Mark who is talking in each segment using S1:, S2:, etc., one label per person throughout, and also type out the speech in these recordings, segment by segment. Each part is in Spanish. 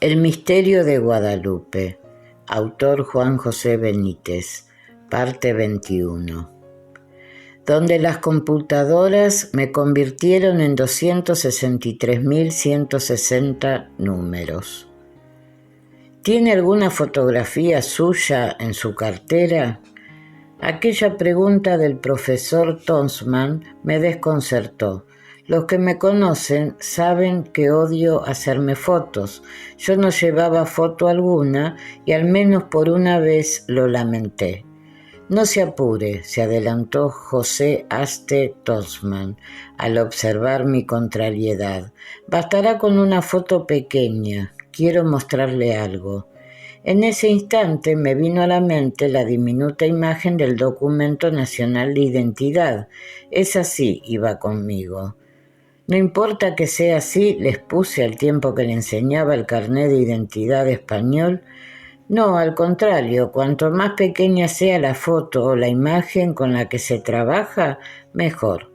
S1: El misterio de Guadalupe. Autor Juan José Benítez. Parte 21. Donde las computadoras me convirtieron en 263.160 números. ¿Tiene alguna fotografía suya en su cartera? Aquella pregunta del profesor Tonsman me desconcertó. Los que me conocen saben que odio hacerme fotos. Yo no llevaba foto alguna y al menos por una vez lo lamenté. No se apure, se adelantó José Aste Tonsman al observar mi contrariedad. Bastará con una foto pequeña. Quiero mostrarle algo. En ese instante me vino a la mente la diminuta imagen del documento nacional de identidad. Es así, iba conmigo. No importa que sea así, les puse al tiempo que le enseñaba el carnet de identidad español. No, al contrario, cuanto más pequeña sea la foto o la imagen con la que se trabaja, mejor.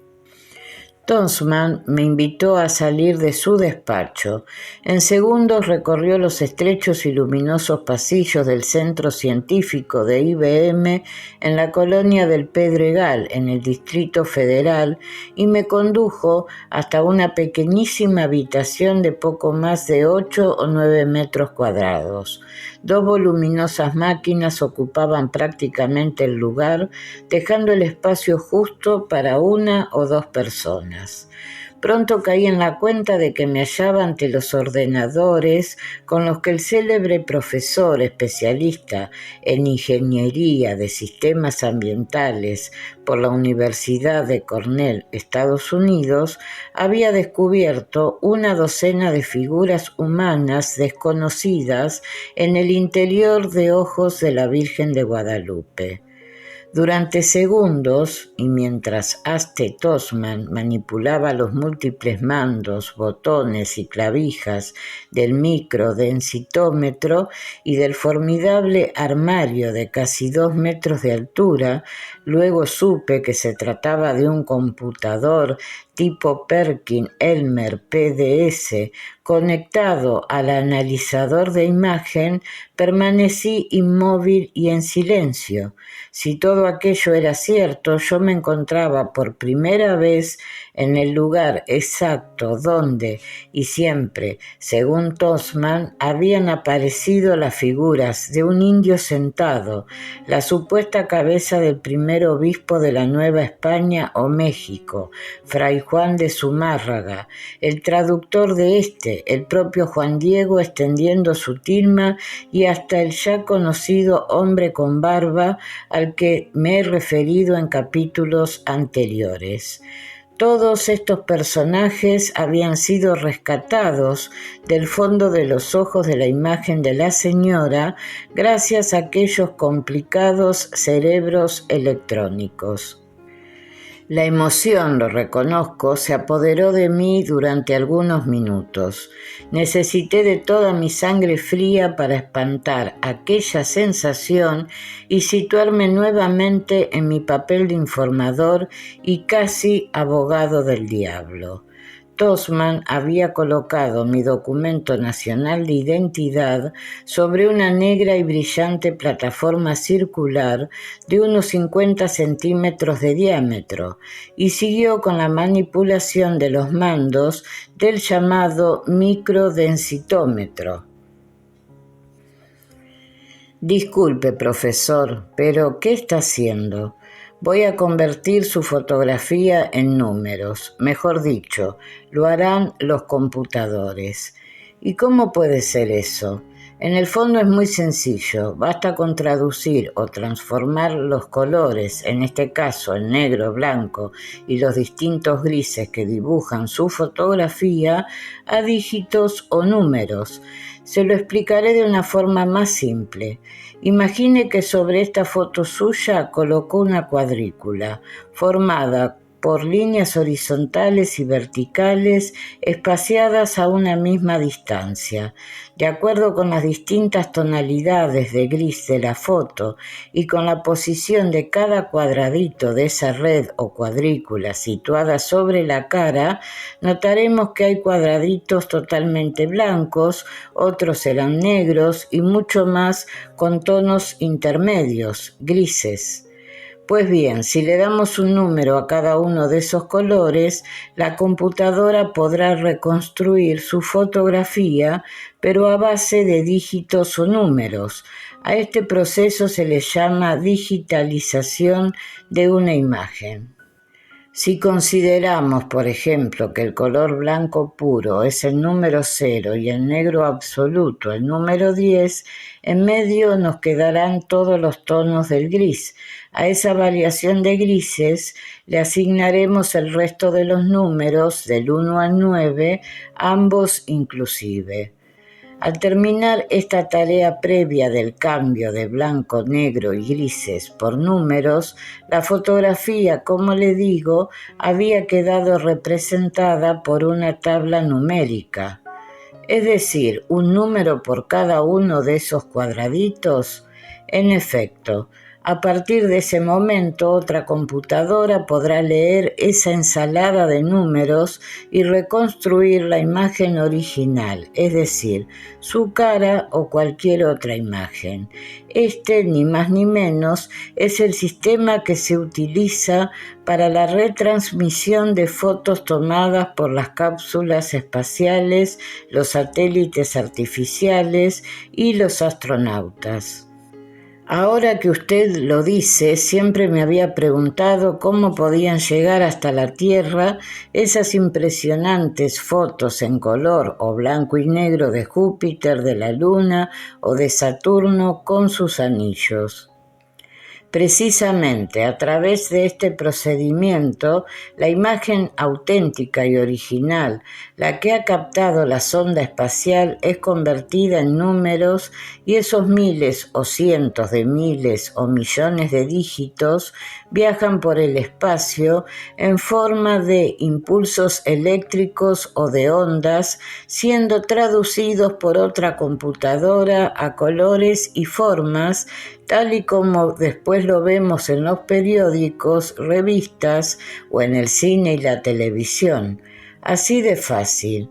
S1: Tonsman me invitó a salir de su despacho. En segundos recorrió los estrechos y luminosos pasillos del centro científico de IBM en la colonia del Pedregal, en el Distrito Federal, y me condujo hasta una pequeñísima habitación de poco más de 8 o 9 metros cuadrados. 2 voluminosas máquinas ocupaban prácticamente el lugar, dejando el espacio justo para 1 o 2 personas. Pronto caí en la cuenta de que me hallaba ante los ordenadores con los que el célebre profesor especialista en ingeniería de sistemas ambientales por la Universidad de Cornell, Estados Unidos, había descubierto una docena de figuras humanas desconocidas en el interior de ojos de la Virgen de Guadalupe. Durante segundos, y mientras Aste Tonsman manipulaba los múltiples mandos, botones y clavijas del microdensitómetro y del formidable armario de casi 2 metros de altura, luego supe que se trataba de un computador tipo Perkin-Elmer PDS conectado al analizador de imagen, permanecí inmóvil y en silencio. Si todo aquello era cierto, yo me encontraba por primera vez en el lugar exacto donde, y siempre, según Tonsman, habían aparecido las figuras de un indio sentado, la supuesta cabeza del primer obispo de la Nueva España o México, Fray Juan de Zumárraga, el traductor de el propio Juan Diego extendiendo su tilma y hasta el ya conocido hombre con barba al que me he referido en capítulos anteriores. Todos estos personajes habían sido rescatados del fondo de los ojos de la imagen de la señora gracias a aquellos complicados cerebros electrónicos. La emoción, lo reconozco, se apoderó de mí durante algunos minutos. Necesité de toda mi sangre fría para espantar aquella sensación y situarme nuevamente en mi papel de informador y casi abogado del diablo. Tonsman había colocado mi documento nacional de identidad sobre una negra y brillante plataforma circular de unos 50 centímetros de diámetro y siguió con la manipulación de los mandos del llamado microdensitómetro. Disculpe, profesor, pero ¿qué está haciendo? Voy a convertir su fotografía en números. Mejor dicho, lo harán los computadores. ¿Y cómo puede ser eso? En el fondo es muy sencillo. Basta con traducir o transformar los colores, en este caso el negro, blanco y los distintos grises que dibujan su fotografía, a dígitos o números. Se lo explicaré de una forma más simple. Imagine que sobre esta foto suya colocó una cuadrícula formada por líneas horizontales y verticales espaciadas a una misma distancia, de acuerdo con las distintas tonalidades de gris de la foto y con la posición de cada cuadradito de esa red o cuadrícula situada sobre la cara, notaremos que hay cuadraditos totalmente blancos, otros serán negros y mucho más con tonos intermedios, grises. Pues bien, si le damos un número a cada uno de esos colores, la computadora podrá reconstruir su fotografía, pero a base de dígitos o números. A este proceso se le llama digitalización de una imagen. Si consideramos, por ejemplo, que el color blanco puro es el número 0 y el negro absoluto el número 10, en medio nos quedarán todos los tonos del gris. A esa variación de grises le asignaremos el resto de los números del 1 al 9, ambos inclusive. Al terminar esta tarea previa del cambio de blanco, negro y grises por números, la fotografía, como le digo, había quedado representada por una tabla numérica. Es decir, un número por cada uno de esos cuadraditos. En efecto, a partir de ese momento, otra computadora podrá leer esa ensalada de números y reconstruir la imagen original, es decir, su cara o cualquier otra imagen. Este, ni más ni menos, es el sistema que se utiliza para la retransmisión de fotos tomadas por las cápsulas espaciales, los satélites artificiales y los astronautas. Ahora que usted lo dice, siempre me había preguntado cómo podían llegar hasta la Tierra esas impresionantes fotos en color o blanco y negro de Júpiter, de la Luna o de Saturno con sus anillos. Precisamente a través de este procedimiento, la imagen auténtica y original, la que ha captado la sonda espacial, es convertida en números y esos miles o cientos de miles o millones de dígitos viajan por el espacio en forma de impulsos eléctricos o de ondas, siendo traducidos por otra computadora a colores y formas, tal y como después lo vemos en los periódicos, revistas o en el cine y la televisión. Así de fácil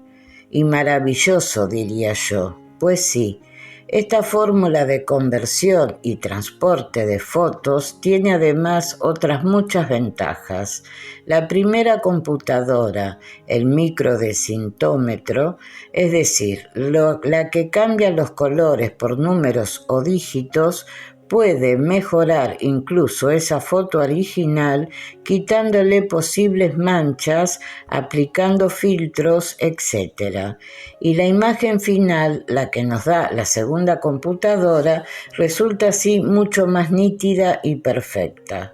S1: y maravilloso, diría yo. Pues sí, esta fórmula de conversión y transporte de fotos tiene además otras muchas ventajas. La primera computadora, el microdecintómetro, es decir, la que cambia los colores por números o dígitos, puede mejorar incluso esa foto original quitándole posibles manchas, aplicando filtros, etc. Y la imagen final, la que nos da la segunda computadora, resulta así mucho más nítida y perfecta.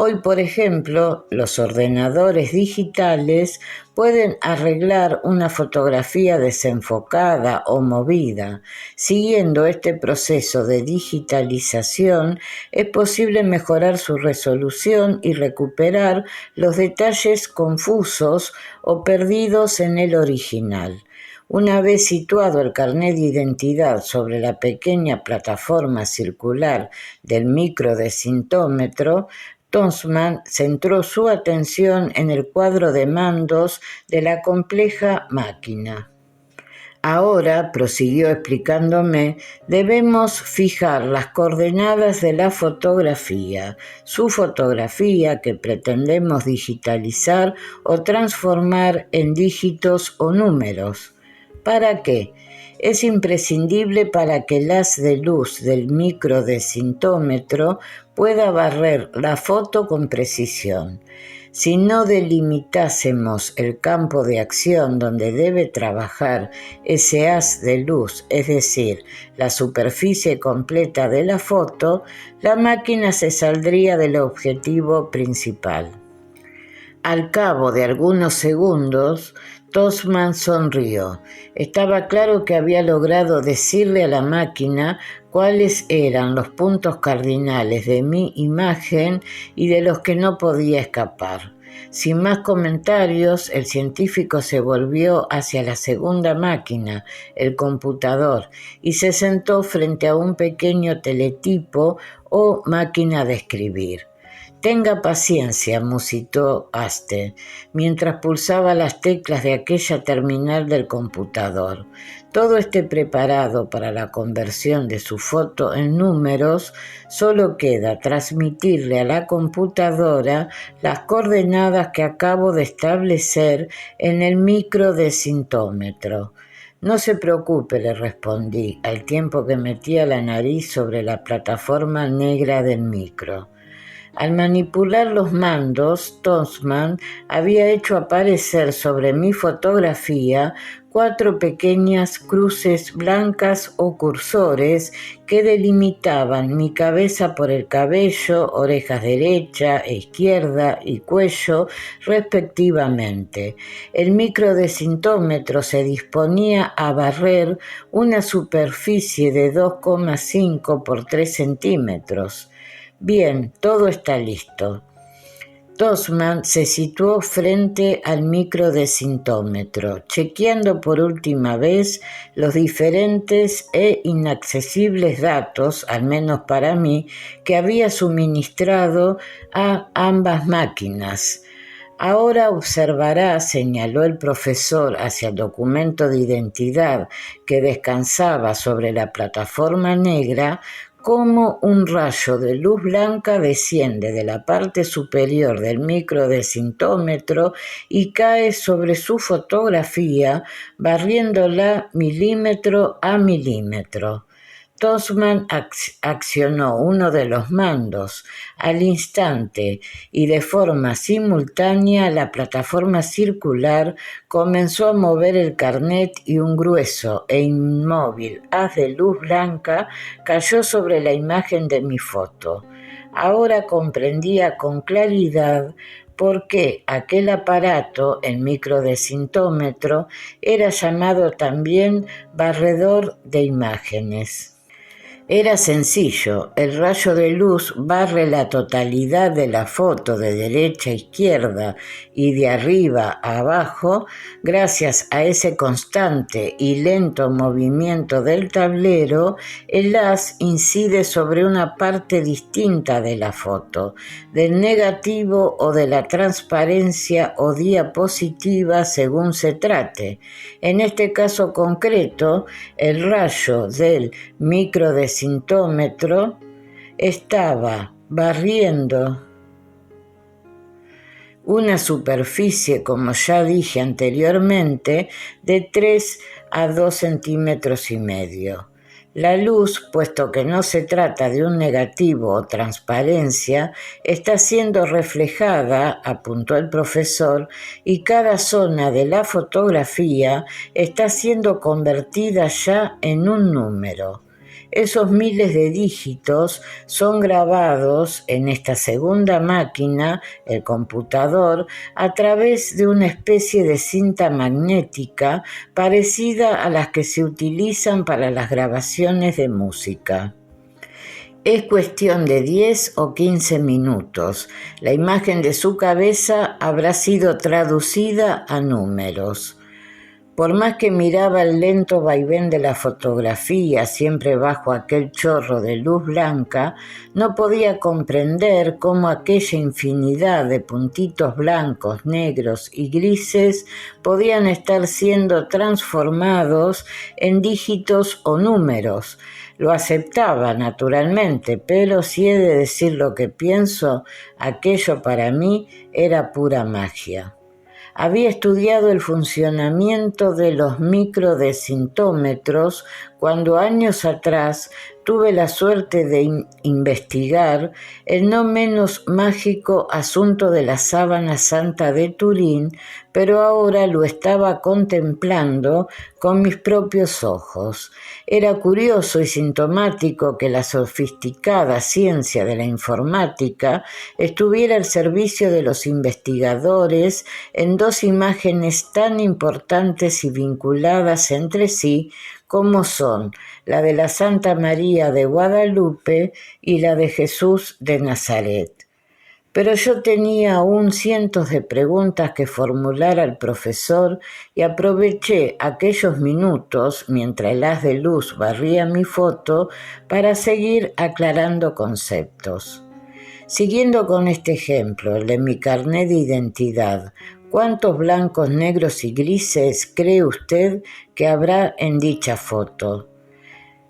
S1: Hoy, por ejemplo, los ordenadores digitales pueden arreglar una fotografía desenfocada o movida. Siguiendo este proceso de digitalización, es posible mejorar su resolución y recuperar los detalles confusos o perdidos en el original. Una vez situado el carnet de identidad sobre la pequeña plataforma circular del microdecintómetro, Tonsman centró su atención en el cuadro de mandos de la compleja máquina. Ahora, prosiguió explicándome, debemos fijar las coordenadas de la fotografía, su fotografía que pretendemos digitalizar o transformar en dígitos o números. ¿Para qué? Es imprescindible para que el haz de luz del microdecintómetro pueda barrer la foto con precisión. Si no delimitásemos el campo de acción donde debe trabajar ese haz de luz, es decir, la superficie completa de la foto, la máquina se saldría del objetivo principal. Al cabo de algunos segundos, Tonsman sonrió. Estaba claro que había logrado decirle a la máquina cuáles eran los puntos cardinales de mi imagen y de los que no podía escapar. Sin más comentarios, el científico se volvió hacia la segunda máquina, el computador, y se sentó frente a un pequeño teletipo o máquina de escribir. «Tenga paciencia», musitó Aste, mientras pulsaba las teclas de aquella terminal del computador. «Todo esté preparado para la conversión de su foto en números, solo queda transmitirle a la computadora las coordenadas que acabo de establecer en el microdecintómetro». «No se preocupe», le respondí, al tiempo que metía la nariz sobre la plataforma negra del micro. Al manipular los mandos, Tonsmann había hecho aparecer sobre mi fotografía 4 pequeñas cruces blancas o cursores que delimitaban mi cabeza por el cabello, orejas derecha e izquierda y cuello, respectivamente. El microdecintómetro se disponía a barrer una superficie de 2,5 por 3 centímetros. «Bien, todo está listo». Tonsmann se situó frente al microdecintómetro, chequeando por última vez los diferentes e inaccesibles datos, al menos para mí, que había suministrado a ambas máquinas. «Ahora observará», señaló el profesor hacia el documento de identidad que descansaba sobre la plataforma negra, cómo un rayo de luz blanca desciende de la parte superior del microdecintómetro y cae sobre su fotografía, barriéndola milímetro a milímetro. Tonsmann accionó uno de los mandos. Al instante y de forma simultánea, la plataforma circular comenzó a mover el carnet y un grueso e inmóvil haz de luz blanca cayó sobre la imagen de mi foto. Ahora comprendía con claridad por qué aquel aparato, el microdecintómetro, era llamado también barredor de imágenes. Era sencillo, el rayo de luz barre la totalidad de la foto de derecha a izquierda y de arriba a abajo gracias a ese constante y lento movimiento del tablero. El haz incide sobre una parte distinta de la foto, del negativo o de la transparencia o diapositiva según se trate. En este caso concreto, el rayo del microdecintómetro estaba barriendo una superficie, como ya dije anteriormente, de 3 a 2 centímetros y medio. La luz, puesto que no se trata de un negativo o transparencia, está siendo reflejada, apuntó el profesor, y cada zona de la fotografía está siendo convertida ya en un número. Esos miles de dígitos son grabados en esta segunda máquina, el computador, a través de una especie de cinta magnética parecida a las que se utilizan para las grabaciones de música. Es cuestión de 10 o 15 minutos. La imagen de su cabeza habrá sido traducida a números. Por más que miraba el lento vaivén de la fotografía, siempre bajo aquel chorro de luz blanca, no podía comprender cómo aquella infinidad de puntitos blancos, negros y grises podían estar siendo transformados en dígitos o números. Lo aceptaba, naturalmente, pero si he de decir lo que pienso, aquello para mí era pura magia. Había estudiado el funcionamiento de los microdecintómetros cuando años atrás tuve la suerte de investigar el no menos mágico asunto de la sábana santa de Turín, pero ahora lo estaba contemplando con mis propios ojos. Era curioso y sintomático que la sofisticada ciencia de la informática estuviera al servicio de los investigadores en 2 imágenes tan importantes y vinculadas entre sí como son la de la Santa María de Guadalupe y la de Jesús de Nazaret. Pero yo tenía aún cientos de preguntas que formular al profesor y aproveché aquellos minutos, mientras el haz de luz barría mi foto, para seguir aclarando conceptos. Siguiendo con este ejemplo, el de mi carnet de identidad, ¿cuántos blancos, negros y grises cree usted que habrá en dicha foto?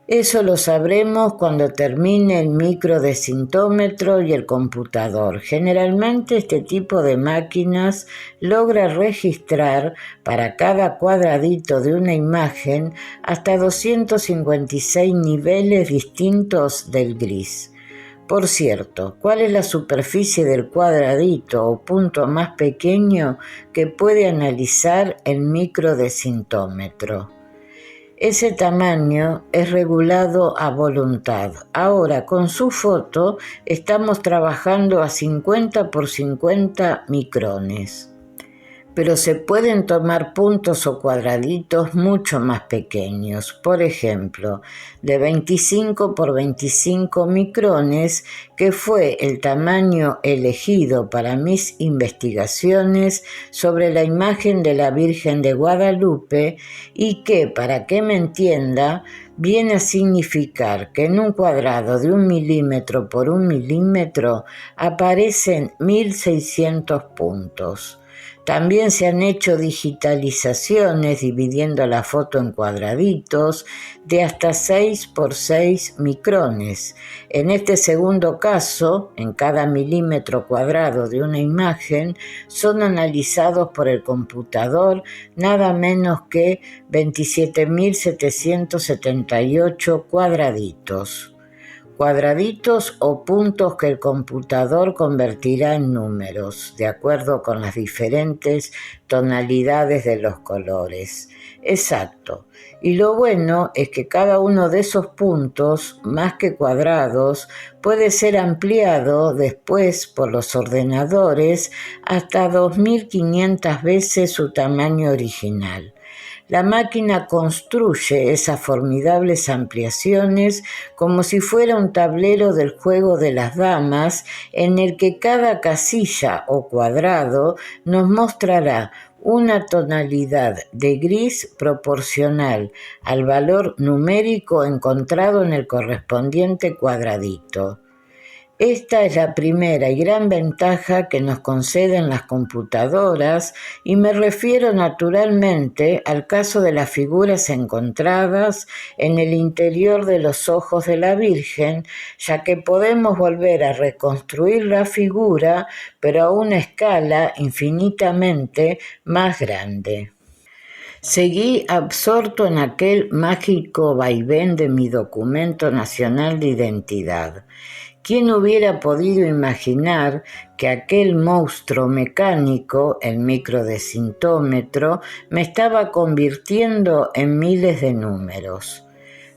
S1: Eso lo sabremos cuando termine el microdecintómetro y el computador. Generalmente este tipo de máquinas logra registrar para cada cuadradito de una imagen hasta 256 niveles distintos del gris. Por cierto, ¿cuál es la superficie del cuadradito o punto más pequeño que puede analizar el microdecintómetro? Ese tamaño es regulado a voluntad. Ahora, con su foto, estamos trabajando a 50 por 50 micrones. Pero se pueden tomar puntos o cuadraditos mucho más pequeños, por ejemplo, de 25 por 25 micrones, que fue el tamaño elegido para mis investigaciones sobre la imagen de la Virgen de Guadalupe y que, para que me entienda, viene a significar que en un cuadrado de 1 milímetro por 1 milímetro aparecen 1600 puntos. También se han hecho digitalizaciones dividiendo la foto en cuadraditos de hasta 6 por 6 micrones. En este segundo caso, en cada milímetro cuadrado de una imagen, son analizados por el computador nada menos que 27.778 cuadraditos. Cuadraditos o puntos que el computador convertirá en números, de acuerdo con las diferentes tonalidades de los colores. Exacto. Y lo bueno es que cada uno de esos puntos, más que cuadrados, puede ser ampliado después por los ordenadores hasta 2500 veces su tamaño original. La máquina construye esas formidables ampliaciones como si fuera un tablero del juego de las damas en el que cada casilla o cuadrado nos mostrará una tonalidad de gris proporcional al valor numérico encontrado en el correspondiente cuadradito. Esta es la primera y gran ventaja que nos conceden las computadoras y me refiero naturalmente al caso de las figuras encontradas en el interior de los ojos de la Virgen, ya que podemos volver a reconstruir la figura, pero a una escala infinitamente más grande. Seguí absorto en aquel mágico vaivén de mi documento nacional de identidad. ¿Quién hubiera podido imaginar que aquel monstruo mecánico, el microdecintómetro, me estaba convirtiendo en miles de números?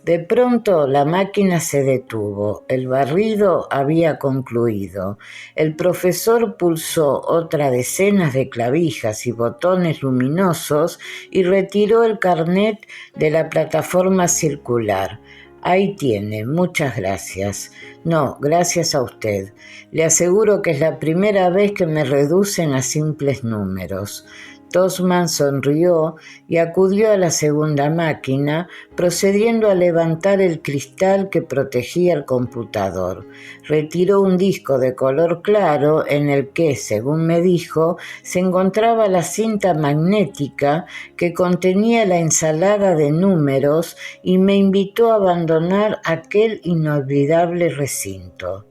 S1: De pronto la máquina se detuvo, el barrido había concluido, el profesor pulsó otra decena de clavijas y botones luminosos y retiró el carnet de la plataforma circular. Ahí tiene, muchas gracias. No, gracias a usted. Le aseguro que es la primera vez que me reducen a simples números. Tonsman sonrió y acudió a la segunda máquina, procediendo a levantar el cristal que protegía el computador. Retiró un disco de color claro en el que, según me dijo, se encontraba la cinta magnética que contenía la ensalada de números y me invitó a abandonar aquel inolvidable recinto.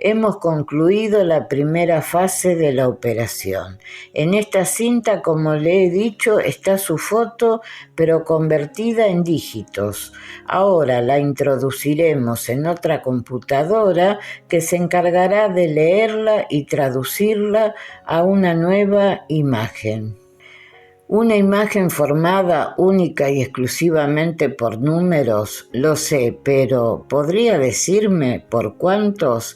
S1: Hemos concluido la primera fase de la operación. En esta cinta, como le he dicho, está su foto, pero convertida en dígitos. Ahora la introduciremos en otra computadora que se encargará de leerla y traducirla a una nueva imagen. Una imagen formada única y exclusivamente por números, lo sé, pero ¿podría decirme por cuántos?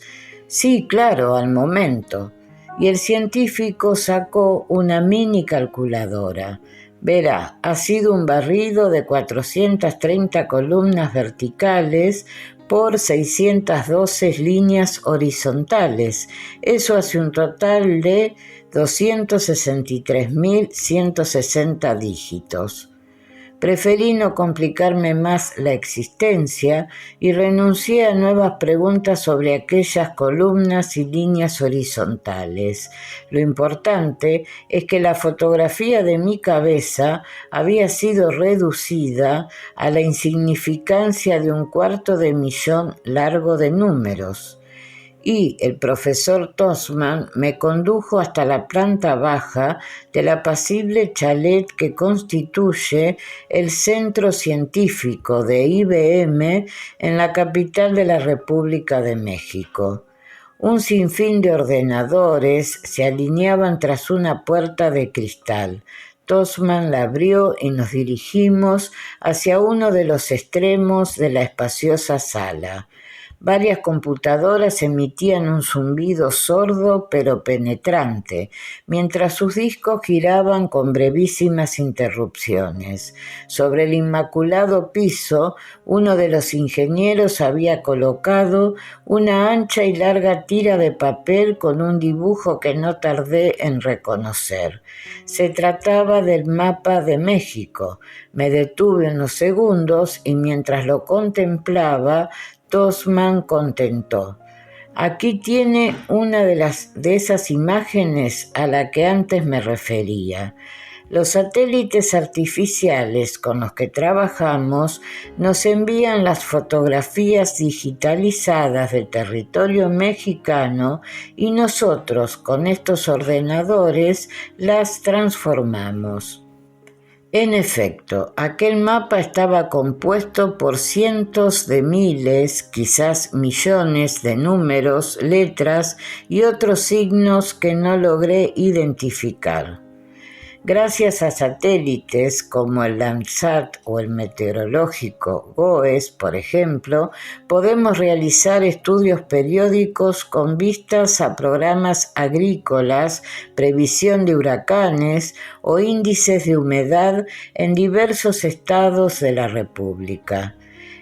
S1: Sí, claro, al momento. Y el científico sacó una mini calculadora. Verá, ha sido un barrido de 430 columnas verticales por 612 líneas horizontales. Eso hace un total de 263.160 dígitos. Preferí no complicarme más la existencia y renuncié a nuevas preguntas sobre aquellas columnas y líneas horizontales. Lo importante es que la fotografía de mi cabeza había sido reducida a la insignificancia de 1/4 millón largo de números. Y el profesor Tosman me condujo hasta la planta baja del apacible chalet que constituye el centro científico de IBM en la capital de la República de México. Un sinfín de ordenadores se alineaban tras una puerta de cristal. Tosman la abrió y nos dirigimos hacia uno de los extremos de la espaciosa sala. Varias computadoras emitían un zumbido sordo pero penetrante, mientras sus discos giraban con brevísimas interrupciones. Sobre el inmaculado piso, uno de los ingenieros había colocado una ancha y larga tira de papel con un dibujo que no tardé en reconocer. Se trataba del mapa de México. Me detuve unos segundos y mientras lo contemplaba, Tosman contentó. Aquí tiene una de esas imágenes a la que antes me refería. Los satélites artificiales con los que trabajamos nos envían las fotografías digitalizadas del territorio mexicano y nosotros con estos ordenadores las transformamos. En efecto, aquel mapa estaba compuesto por cientos de miles, quizás millones de números, letras y otros signos que no logré identificar. Gracias a satélites como el Landsat o el meteorológico GOES, por ejemplo, podemos realizar estudios periódicos con vistas a programas agrícolas, previsión de huracanes o índices de humedad en diversos estados de la República.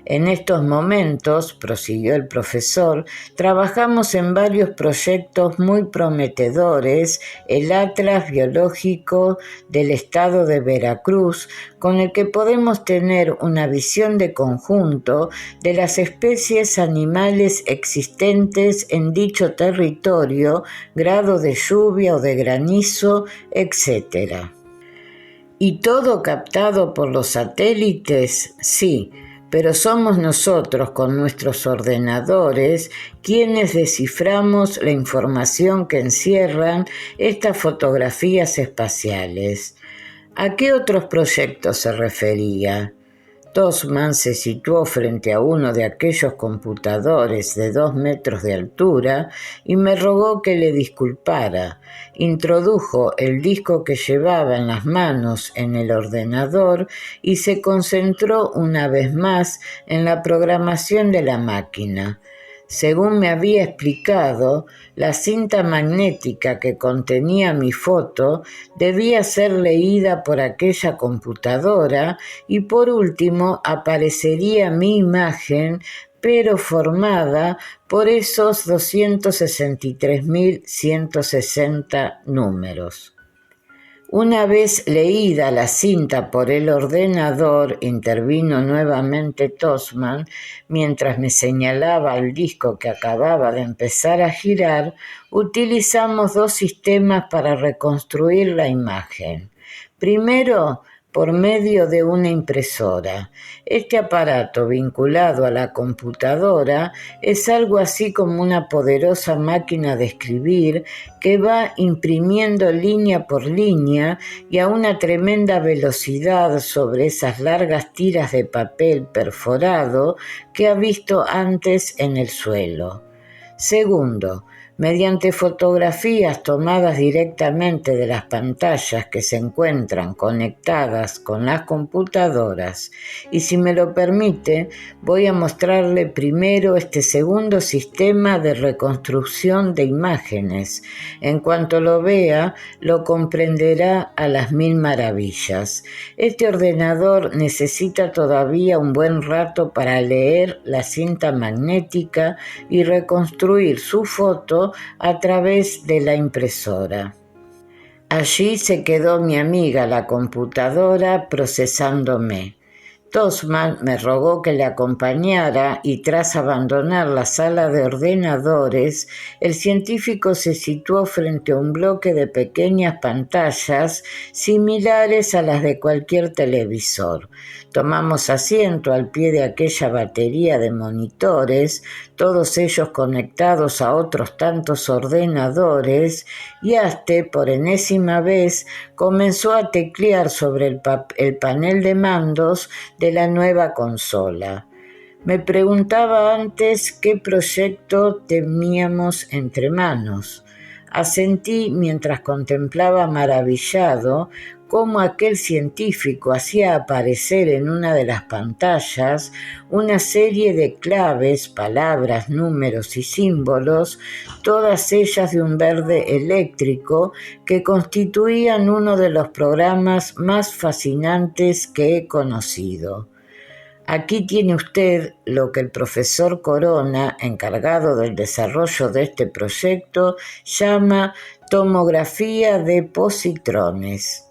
S1: En estos momentos, prosiguió el profesor, trabajamos en varios proyectos muy prometedores, el Atlas Biológico del Estado de Veracruz, con el que podemos tener una visión de conjunto de las especies animales existentes en dicho territorio, grado de lluvia o de granizo, etc. ¿Y todo captado por los satélites? Sí. Pero somos nosotros con nuestros ordenadores quienes desciframos la información que encierran estas fotografías espaciales. ¿A qué otros proyectos se refería? Tosman se situó frente a uno de aquellos computadores de 2 metros de altura y me rogó que le disculpara. Introdujo el disco que llevaba en las manos en el ordenador y se concentró una vez más en la programación de la máquina. Según me había explicado, la cinta magnética que contenía mi foto debía ser leída por aquella computadora y por último aparecería mi imagen, pero formada por esos 263.160 números. Una vez leída la cinta por el ordenador, intervino nuevamente Tosman, mientras me señalaba el disco que acababa de empezar a girar, utilizamos 2 sistemas para reconstruir la imagen. Primero, por medio de una impresora. Este aparato vinculado a la computadora es algo así como una poderosa máquina de escribir que va imprimiendo línea por línea y a una tremenda velocidad sobre esas largas tiras de papel perforado que ha visto antes en el suelo. Segundo, Mediante fotografías tomadas directamente de las pantallas que se encuentran conectadas con las computadoras. Y si me lo permite, voy a mostrarle primero este segundo sistema de reconstrucción de imágenes. En cuanto lo vea, lo comprenderá a las mil maravillas. Este ordenador necesita todavía un buen rato para leer la cinta magnética y reconstruir su foto a través de la impresora. Allí se quedó mi amiga la computadora procesándome. Tolstman me rogó que le acompañara y tras abandonar la sala de ordenadores, el científico se situó frente a un bloque de pequeñas pantallas similares a las de cualquier televisor. Tomamos asiento al pie de aquella batería de monitores, todos ellos conectados a otros tantos ordenadores, y Aste, por enésima vez, comenzó a teclear sobre el panel de mandos de la nueva consola. Me preguntaba antes qué proyecto teníamos entre manos. Asentí mientras contemplaba maravillado cómo aquel científico hacía aparecer en una de las pantallas una serie de claves, palabras, números y símbolos, todas ellas de un verde eléctrico, que constituían uno de los programas más fascinantes que he conocido. Aquí tiene usted lo que el profesor Corona, encargado del desarrollo de este proyecto, llama tomografía de positrones.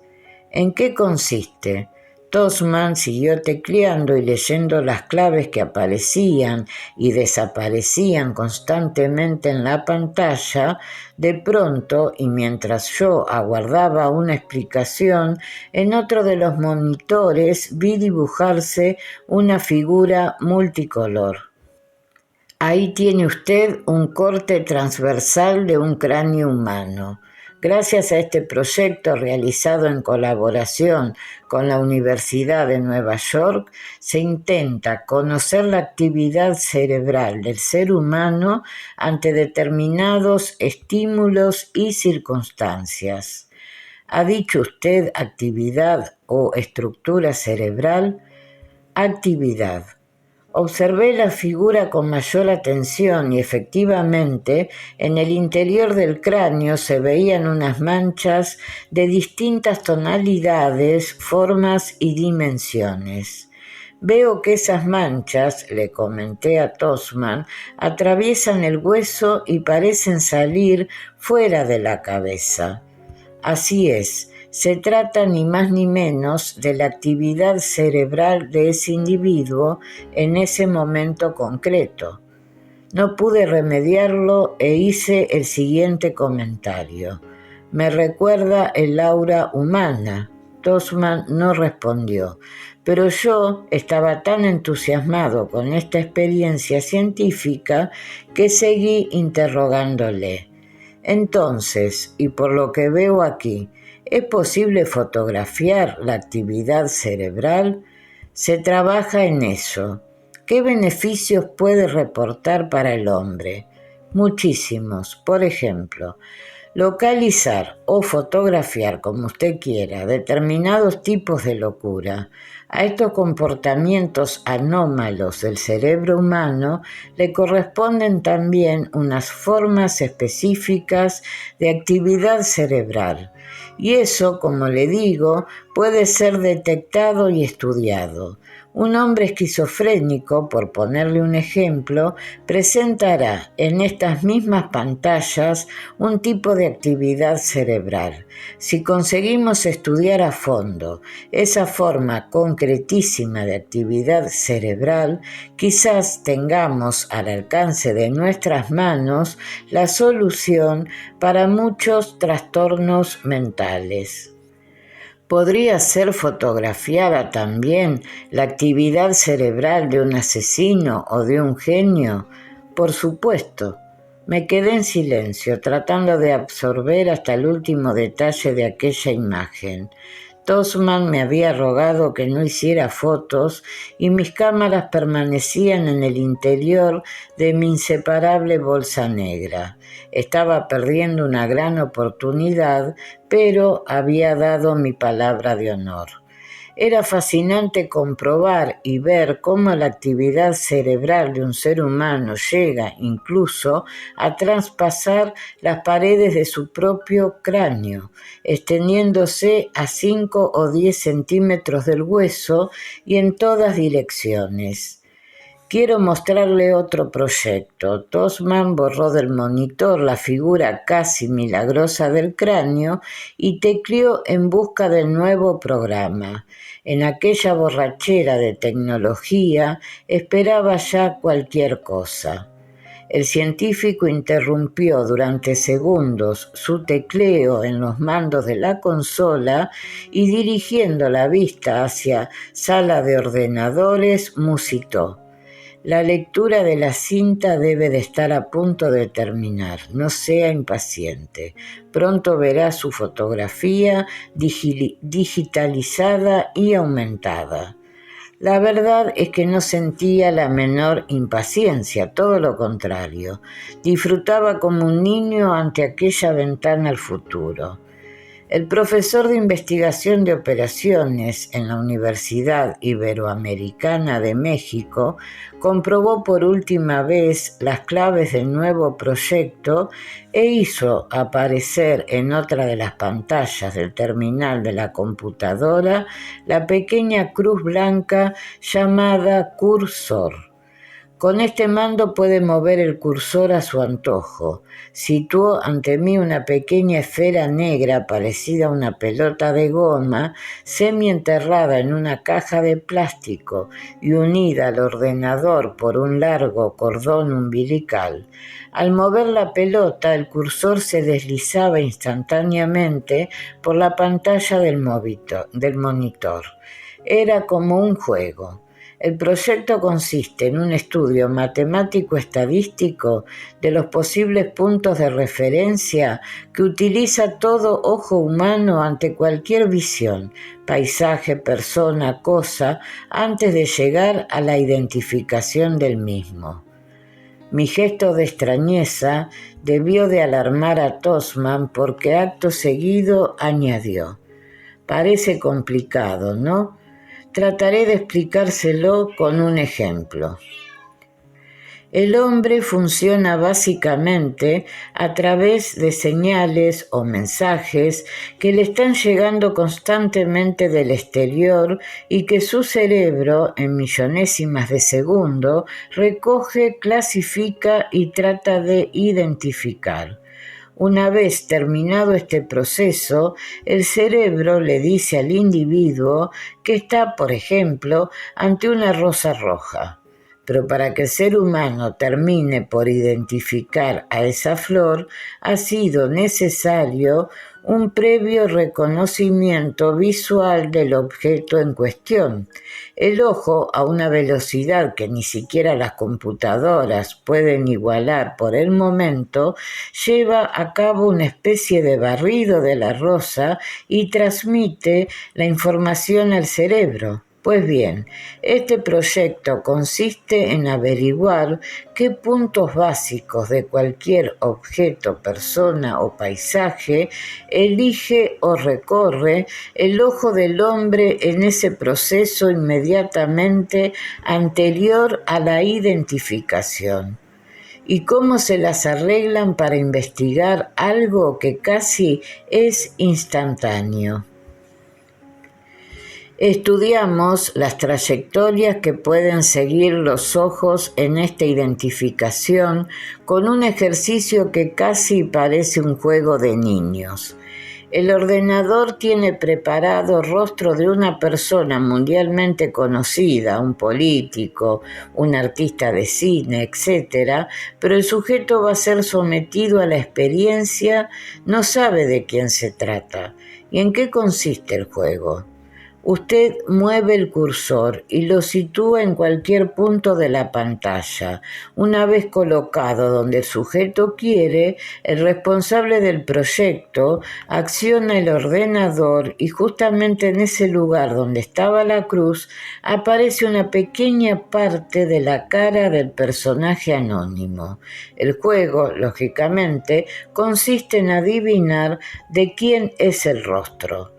S1: ¿En qué consiste? Tolstman siguió tecleando y leyendo las claves que aparecían y desaparecían constantemente en la pantalla. De pronto, y mientras yo aguardaba una explicación, en otro de los monitores vi dibujarse una figura multicolor. Ahí tiene usted un corte transversal de un cráneo humano. Gracias a este proyecto realizado en colaboración con la Universidad de Nueva York, se intenta conocer la actividad cerebral del ser humano ante determinados estímulos y circunstancias. ¿Ha dicho usted actividad o estructura cerebral? Actividad. Observé la figura con mayor atención y efectivamente en el interior del cráneo se veían unas manchas de distintas tonalidades, formas y dimensiones. Veo que esas manchas, le comenté a Tolstman, atraviesan el hueso y parecen salir fuera de la cabeza. Así es. Se trata ni más ni menos de la actividad cerebral de ese individuo en ese momento concreto. No pude remediarlo e hice el siguiente comentario. Me recuerda el aura humana. Tolstman no respondió, pero yo estaba tan entusiasmado con esta experiencia científica que seguí interrogándole. Entonces, y por lo que veo aquí, ¿es posible fotografiar la actividad cerebral? Se trabaja en eso. ¿Qué beneficios puede reportar para el hombre? Muchísimos. Por ejemplo, localizar o fotografiar, como usted quiera, determinados tipos de locura. A estos comportamientos anómalos del cerebro humano le corresponden también unas formas específicas de actividad cerebral. Y eso, como le digo, puede ser detectado y estudiado. Un hombre esquizofrénico, por ponerle un ejemplo, presentará en estas mismas pantallas un tipo de actividad cerebral. Si conseguimos estudiar a fondo esa forma concretísima de actividad cerebral, quizás tengamos al alcance de nuestras manos la solución para muchos trastornos mentales. ¿Podría ser fotografiada también la actividad cerebral de un asesino o de un genio? Por supuesto. Me quedé en silencio, tratando de absorber hasta el último detalle de aquella imagen. Tosman me había rogado que no hiciera fotos y mis cámaras permanecían en el interior de mi inseparable bolsa negra. Estaba perdiendo una gran oportunidad, pero había dado mi palabra de honor. Era fascinante comprobar y ver cómo la actividad cerebral de un ser humano llega incluso a traspasar las paredes de su propio cráneo, extendiéndose a 5 o 10 centímetros del hueso y en todas direcciones. Quiero mostrarle otro proyecto. Tosman borró del monitor la figura casi milagrosa del cráneo y tecleó en busca del nuevo programa. En aquella borrachera de tecnología esperaba ya cualquier cosa. El científico interrumpió durante segundos su tecleo en los mandos de la consola y dirigiendo la vista hacia sala de ordenadores, musitó: la lectura de la cinta debe de estar a punto de terminar. No sea impaciente. Pronto verá su fotografía digitalizada y aumentada. La verdad es que no sentía la menor impaciencia, todo lo contrario. Disfrutaba como un niño ante aquella ventana al futuro. El profesor de investigación de operaciones en la Universidad Iberoamericana de México comprobó por última vez las claves del nuevo proyecto e hizo aparecer en otra de las pantallas del terminal de la computadora la pequeña cruz blanca llamada cursor. Con este mando puede mover el cursor a su antojo. Situó ante mí una pequeña esfera negra parecida a una pelota de goma, semienterrada en una caja de plástico y unida al ordenador por un largo cordón umbilical. Al mover la pelota, el cursor se deslizaba instantáneamente por la pantalla del monitor. Era como un juego. El proyecto consiste en un estudio matemático-estadístico de los posibles puntos de referencia que utiliza todo ojo humano ante cualquier visión, paisaje, persona, cosa, antes de llegar a la identificación del mismo. Mi gesto de extrañeza debió de alarmar a Tosman porque acto seguido añadió: parece complicado, ¿no? Trataré de explicárselo con un ejemplo. El hombre funciona básicamente a través de señales o mensajes que le están llegando constantemente del exterior y que su cerebro, en millonésimas de segundo, recoge, clasifica y trata de identificar. Una vez terminado este proceso, el cerebro le dice al individuo que está, por ejemplo, ante una rosa roja. Pero para que el ser humano termine por identificar a esa flor, ha sido necesario un previo reconocimiento visual del objeto en cuestión. El ojo, a una velocidad que ni siquiera las computadoras pueden igualar por el momento, lleva a cabo una especie de barrido de la rosa y transmite la información al cerebro. Pues bien, este proyecto consiste en averiguar qué puntos básicos de cualquier objeto, persona o paisaje elige o recorre el ojo del hombre en ese proceso inmediatamente anterior a la identificación. Y cómo se las arreglan para investigar algo que casi es instantáneo. Estudiamos las trayectorias que pueden seguir los ojos en esta identificación con un ejercicio que casi parece un juego de niños. El ordenador tiene preparado el rostro de una persona mundialmente conocida, un político, un artista de cine, etc., pero el sujeto va a ser sometido a la experiencia, no sabe de quién se trata. ¿Y en qué consiste el juego? Usted mueve el cursor y lo sitúa en cualquier punto de la pantalla. Una vez colocado donde el sujeto quiere, el responsable del proyecto acciona el ordenador y justamente en ese lugar donde estaba la cruz aparece una pequeña parte de la cara del personaje anónimo. El juego, lógicamente, consiste en adivinar de quién es el rostro.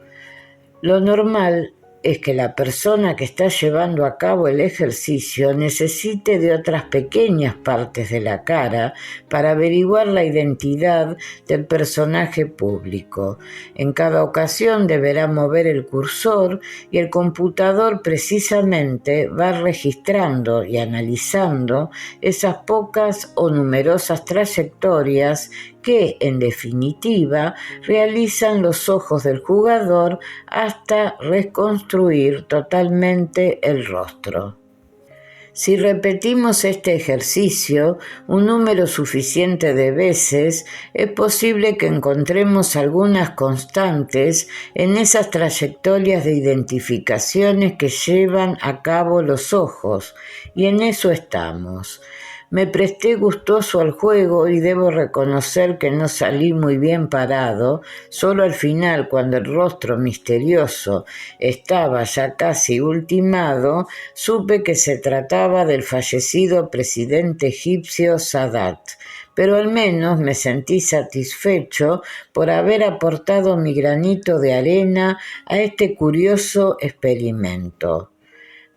S1: Lo normal es que la persona que está llevando a cabo el ejercicio necesite de otras pequeñas partes de la cara para averiguar la identidad del personaje público. En cada ocasión deberá mover el cursor y el computador precisamente va registrando y analizando esas pocas o numerosas trayectorias que, en definitiva, realizan los ojos del jugador hasta reconstruir totalmente el rostro. Si repetimos este ejercicio un número suficiente de veces, es posible que encontremos algunas constantes en esas trayectorias de identificaciones que llevan a cabo los ojos, y en eso estamos. Me presté gustoso al juego y debo reconocer que no salí muy bien parado. Solo al final, cuando el rostro misterioso estaba ya casi ultimado, supe que se trataba del fallecido presidente egipcio Sadat, pero al menos me sentí satisfecho por haber aportado mi granito de arena a este curioso experimento.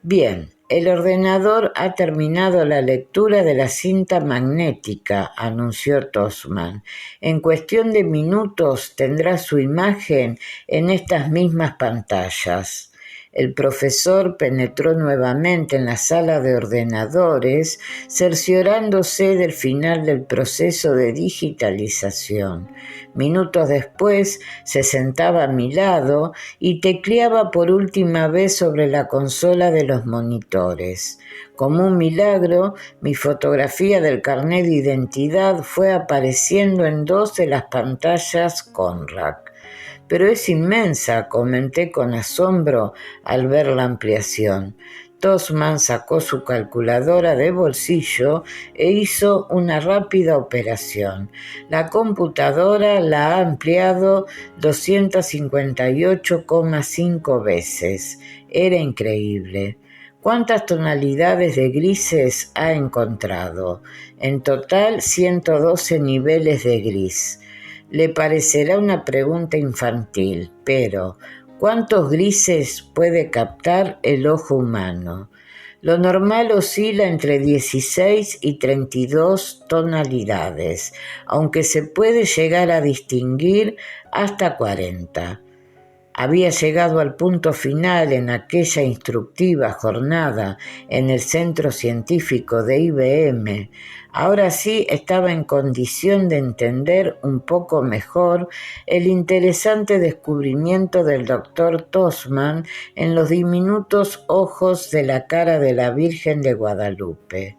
S1: Bien, el ordenador ha terminado la lectura de la cinta magnética, anunció Tosman. En cuestión de minutos tendrá su imagen en estas mismas pantallas. El profesor penetró nuevamente en la sala de ordenadores, cerciorándose del final del proceso de digitalización. Minutos después se sentaba a mi lado y tecleaba por última vez sobre la consola de los monitores. Como un milagro, mi fotografía del carnet de identidad fue apareciendo en 2 de las pantallas Conrad. Pero es inmensa, comenté con asombro al ver la ampliación. Tosman sacó su calculadora de bolsillo e hizo una rápida operación. La computadora la ha ampliado 258,5 veces. Era increíble. ¿Cuántas tonalidades de grises ha encontrado? En total, 112 niveles de gris. Le parecerá una pregunta infantil, pero ¿cuántos grises puede captar el ojo humano? Lo normal oscila entre 16 y 32 tonalidades, aunque se puede llegar a distinguir hasta 40. Había llegado al punto final en aquella instructiva jornada en el centro científico de IBM. Ahora sí estaba en condición de entender un poco mejor el interesante descubrimiento del doctor Tosman en los diminutos ojos de la cara de la Virgen de Guadalupe.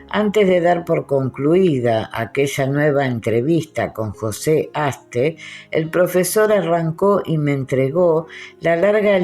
S1: Antes de dar por concluida aquella nueva entrevista con José Aste, el profesor arrancó y me entregó la larga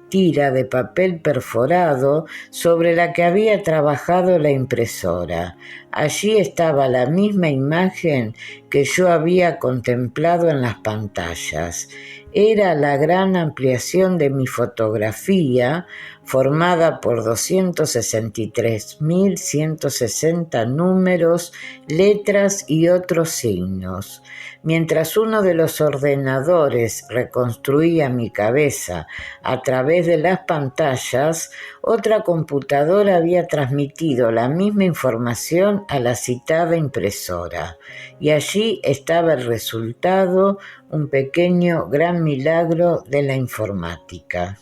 S1: tira de papel perforado sobre la que había trabajado la impresora. Allí estaba la misma imagen que yo había contemplado en las pantallas. Era la gran ampliación de mi fotografía, formada por 263.160 números, letras y otros signos. Mientras uno de los ordenadores reconstruía mi cabeza a través de las pantallas, otra computadora había transmitido la misma información a la citada impresora, y allí estaba el resultado, un pequeño gran milagro de la informática.